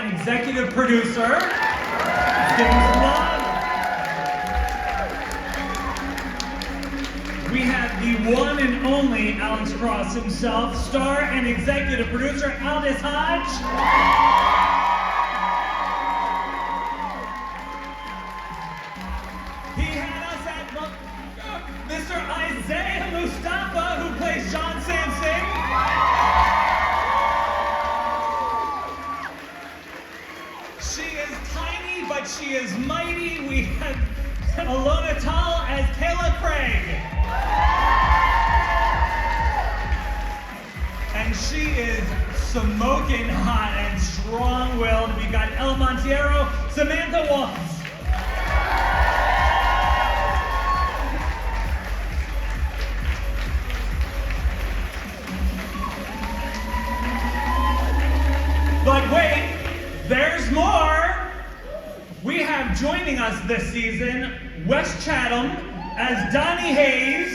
and executive producer. Let's give him some love. We have the one and only Alex Cross himself, star and executive producer Aldous Hodge. Mr. Isaiah Mustafa, who plays John Sampson. She is tiny, but she is mighty. We have Alona Tal as Kayla Craig. And she is smoking hot and strong-willed. We got El Montiero, Samantha Waltz. But wait, there's more. We have joining us this season, Wes Chatham as Donnie Hayes.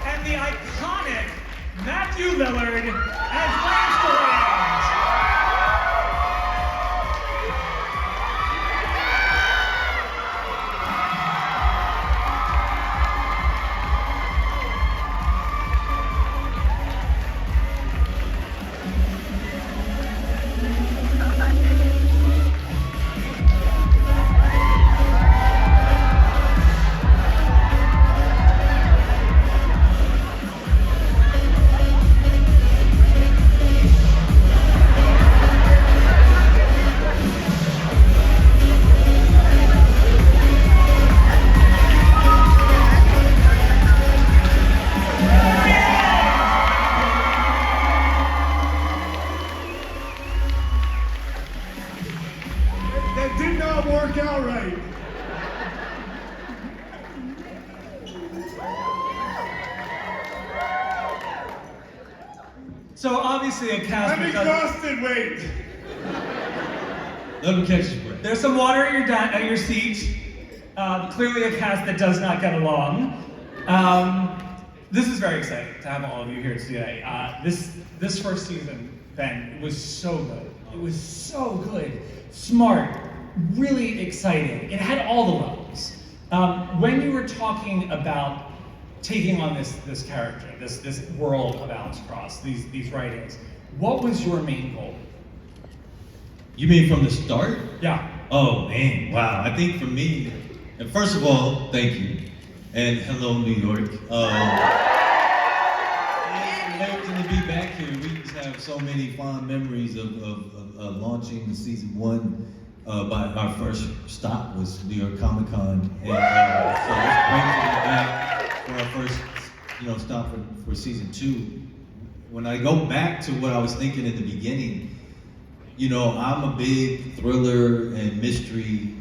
And the iconic Matthew Lillard as Lance Delange. That did not work out right. So obviously a cast. I'm exhausted, wait. Let me catch your breath. There's some water at your seat. Clearly a cast that does not get along. This is very exciting to have all of you here today. This first season, Ben, was so good. It was so good, smart, really exciting. It had all the levels. When you were talking about taking on this character, this world of Alex Cross, these writings, what was your main goal? You mean from the start? Yeah. Oh man, wow. I think for me, and first of all, thank you. And hello, New York. It's amazing to be back here. We just have so many fond memories of launching the season 1. But our first stop was New York Comic Con. And so it's great to be back for our first stop for season 2. When I go back to what I was thinking in the beginning, I'm a big thriller and mystery,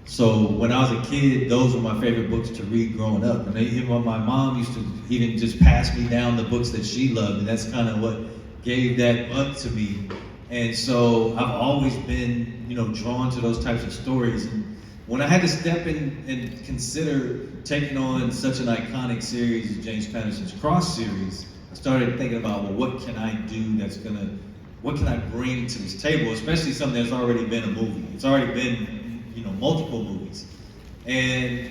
so when I was a kid, those were my favorite books to read growing up. And my mom used to even just pass me down the books that she loved, and that's kind of what gave that bug to me. And so I've always been, drawn to those types of stories. And when I had to step in and consider taking on such an iconic series as James Patterson's Cross series, I started thinking about, well, what can I do what can I bring to this table, especially something that's already been a movie. It's already been, multiple movies. And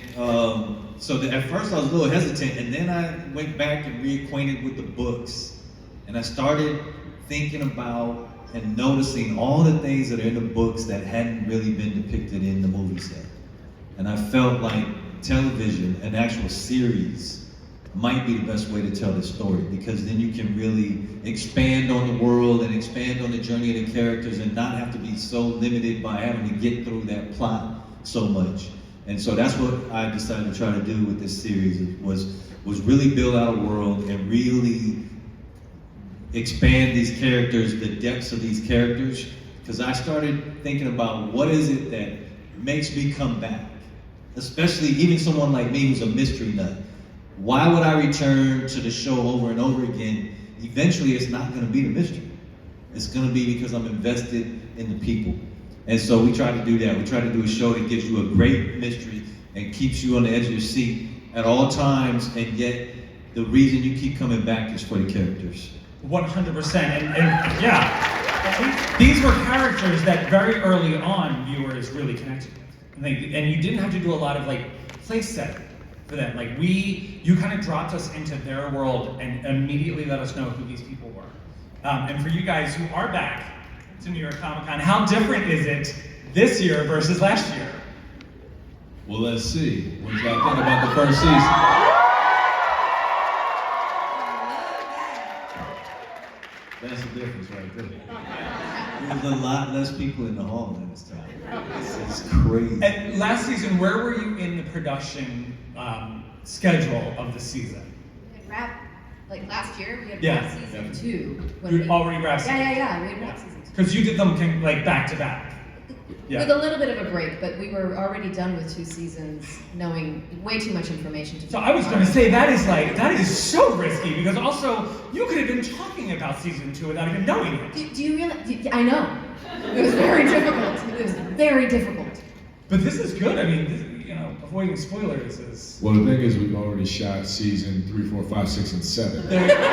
so at first I was a little hesitant, and then I went back and reacquainted with the books. And I started thinking about and noticing all the things that are in the books that hadn't really been depicted in the movie set. And I felt like television, an actual series, might be the best way to tell this story, because then you can really expand on the world and expand on the journey of the characters and not have to be so limited by having to get through that plot so much. And so that's what I decided to try to do with this series, was really build out a world and really expand these characters, the depths of these characters, because I started thinking about what is it that makes me come back, especially even someone like me who's a mystery nut. Why would I return to the show over and over again? Eventually, it's not going to be the mystery. It's going to be because I'm invested in the people. And so we try to do that. We try to do a show that gives you a great mystery and keeps you on the edge of your seat at all times, and yet the reason you keep coming back is for the characters. 100%, and yeah, these were characters that very early on viewers really connected with, and you didn't have to do a lot of like place setting for them. Like you kind of dropped us into their world and immediately let us know who these people were. And for you guys who are back to New York Comic Con, how different is it this year versus last year? Well, let's see. What y'all think about the first season? That's the difference right there. There's a lot less people in the hall than this time. It's crazy. And last season, where were you in the production schedule of the season? Like last year, we had Yeah. season 2. You'd already wrapped Yeah, we had wrapped season 2. Because you did them like back to back. Yeah. With a little bit of a break, but we were already done with 2 seasons, knowing way too much information to So I was going to say that is so risky because also you could have been talking about season 2 without even knowing it. Do you realize? I know. It was very difficult. It was very difficult. But this is good. I mean, this, avoiding spoilers is. Well, the thing is, we've already shot season 3, 4, 5, 6, and 7. There you go. So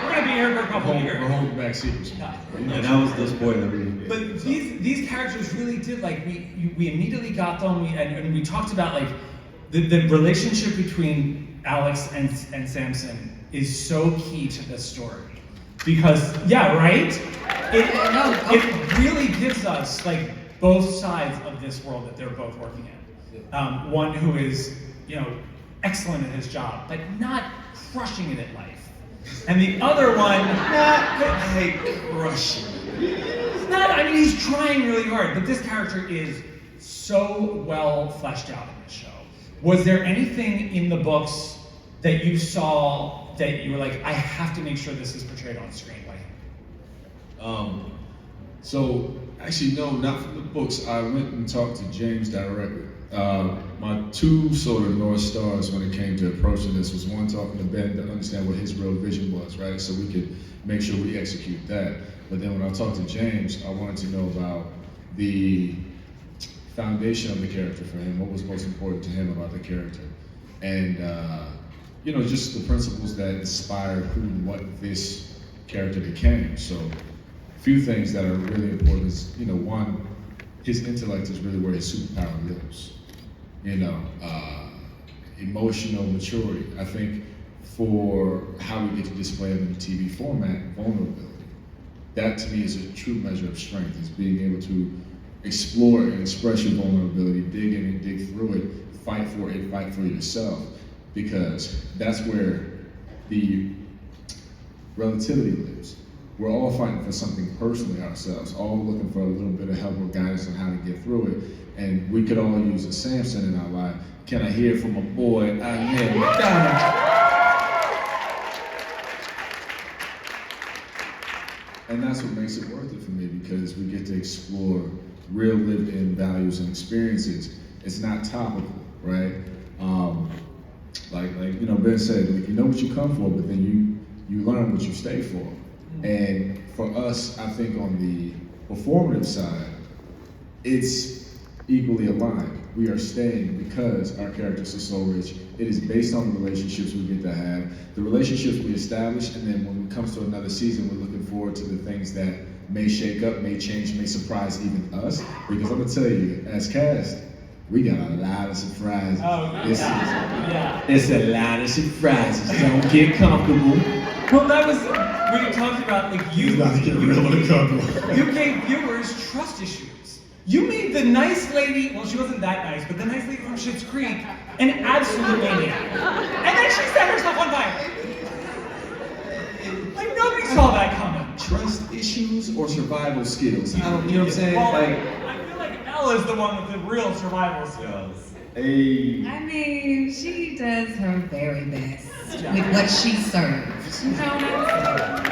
we're going to be here for a couple of years. We're holding back secrets. And that was the spoiler. But these characters really did, like, we immediately got them, and we talked about, like, the relationship between Alex and Samson is so key to this story. Because, yeah, right? It really gives us, like, both sides of this world that they're both working in. One who is, excellent at his job, but not crushing it at life. And the other one, crushing it. I mean, he's trying really hard, but this character is so well fleshed out in this show. Was there anything in the books that you saw that you were like, I have to make sure this is portrayed on screen by him? So, actually, no, not from the books. I went and talked to James directly. My 2 sort of North Stars when it came to approaching this was one, talking to Ben to understand what his real vision was, right? So we could make sure we execute that. But then when I talked to James, I wanted to know about the foundation of the character for him, what was most important to him about the character. And, just the principles that inspired who and what this character became. So, a few things that are really important is, one, his intellect is really where his superpower lives. Emotional maturity. I think for how we get to display it in the TV format, vulnerability. That to me is a true measure of strength, is being able to explore and express your vulnerability, dig in and dig through it, fight for it, fight for yourself. Because that's where the relativity lives. We're all fighting for something personally ourselves, all looking for a little bit of help or guidance on how to get through it. And we could all use a Samson in our life. Can I hear from a boy I never done? And that's what makes it worth it for me, because we get to explore real lived-in values and experiences. It's not topical, right? Like Ben said, like, you know what you come for, but then you learn what you stay for. And for us, I think on the performative side, it's equally aligned. We are staying because our characters are so rich. It is based on the relationships we get to have, the relationships we establish, and then when it comes to another season, we're looking forward to the things that may shake up, may change, may surprise even us. Because I'm gonna tell you, as cast, we got a lot of surprises. This season. Yeah. It's a lot of surprises. Don't get comfortable. Well, that was when you talked about, like, you gave viewers trust issues. You made the nice lady, well, she wasn't that nice, but the nice lady from Schitt's Creek an absolute maniac. And then she set herself on fire. Like, nobody saw that coming. Trust issues or survival skills? I don't, you know what I'm saying? Well, I feel like Ella's the one with the real survival skills. Hey. I mean, she does her very best with what she serves. You know what I'm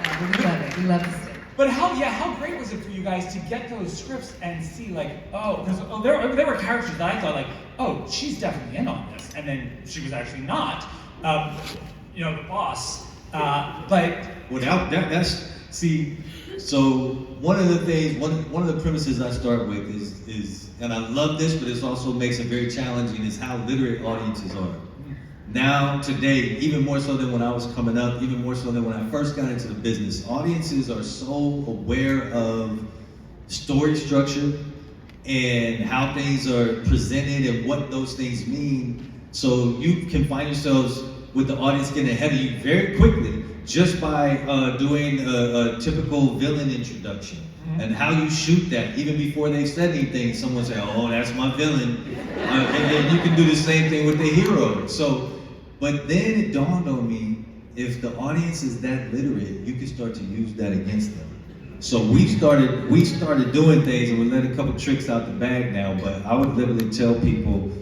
saying? We love it. We love it. But how great was it for you guys to get those scripts and see, like, because there were characters that I thought, like, oh, she's definitely in on this, and then she was actually not. The boss. But that's see. So one of the things, one of the premises I start with is, and I love this, but it also makes it very challenging, is how literate audiences are. now today, even more so than when I was coming up, even more so than when I first got into the business, audiences are so aware of story structure and how things are presented and what those things mean. So you can find yourselves with the audience getting ahead of you very quickly just by doing a typical villain introduction. And how you shoot that, even before they've said anything, someone say, "Oh, that's my villain," and then you can do the same thing with the hero. So, but then it dawned on me, if the audience is that literate, you can start to use that against them. So we started doing things, and we let a couple tricks out the bag now. But I would literally tell people,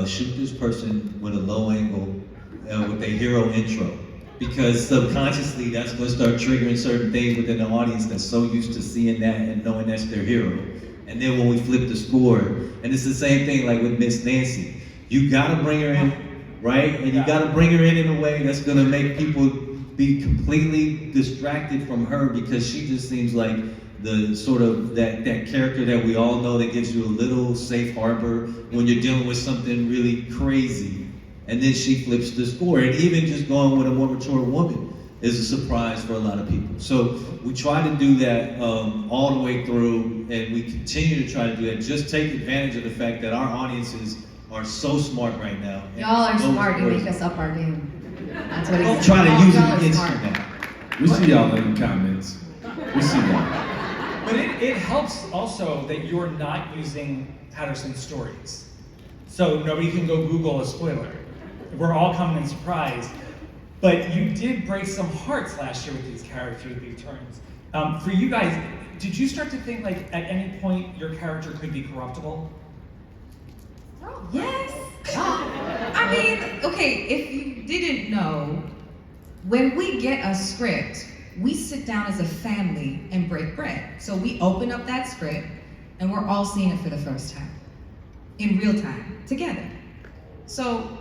shoot this person with a low angle with a hero intro. Because subconsciously, that's going to start triggering certain things within the audience that's so used to seeing that and knowing that's their hero. And then when we flip the score, and it's the same thing like with Miss Nancy. You got to bring her in, right? And you got to bring her in a way that's going to make people be completely distracted from her, because she just seems like the sort of that character that we all know that gives you a little safe harbor when you're dealing with something really crazy. And then she flips the score. And even just going with a more mature woman is a surprise for a lot of people. So we try to do that all the way through, and we continue to try to do that. Just take advantage of the fact that our audiences are so smart right now. Y'all are smart. You make us up our game. That's what Don't he's try to use y'all it are against smart. you now. We see y'all in the comments. We see y'all. But it helps also that you're not using Patterson's stories. So nobody can go Google a spoiler. We're all coming in surprised. But you did break some hearts last year with these characters, these turns. For you guys, did you start to think like at any point your character could be corruptible? Yes. I mean, okay, if you didn't know, when we get a script, we sit down as a family and break bread. So we open up that script and we're all seeing it for the first time, in real time, together. So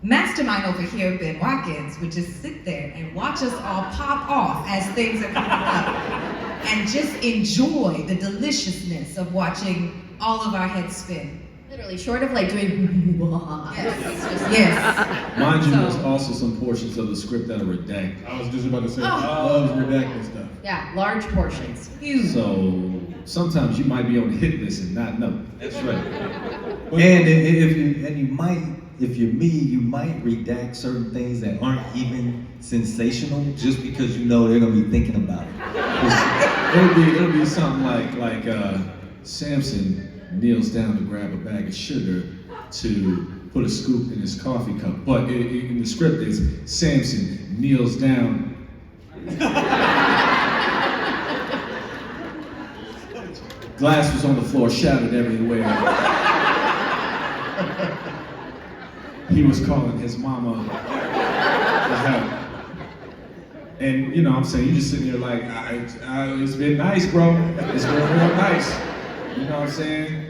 Mastermind over here, Ben Watkins, would just sit there and watch us all pop off as things are coming up and just enjoy the deliciousness of watching all of our heads spin. Literally, short of like doing Yes. Yes. Mind you, So- there's also some portions of the script that are redacted. I was just about to say, Oh. loves redacted stuff. yeah, large portions. Huge. So sometimes you might be on the hit list and not know. That's right. And if you're me, you might redact certain things that aren't even sensational just because you know they're gonna be thinking about it. It'll be something like Samson kneels down to grab a bag of sugar to put a scoop in his coffee cup. But in the script it's Samson kneels down. Glass was on the floor, shattered everywhere. He was calling his mama for help. And you know what I'm saying, you just sitting there like, it's been nice, bro. It's been real nice. You know what I'm saying?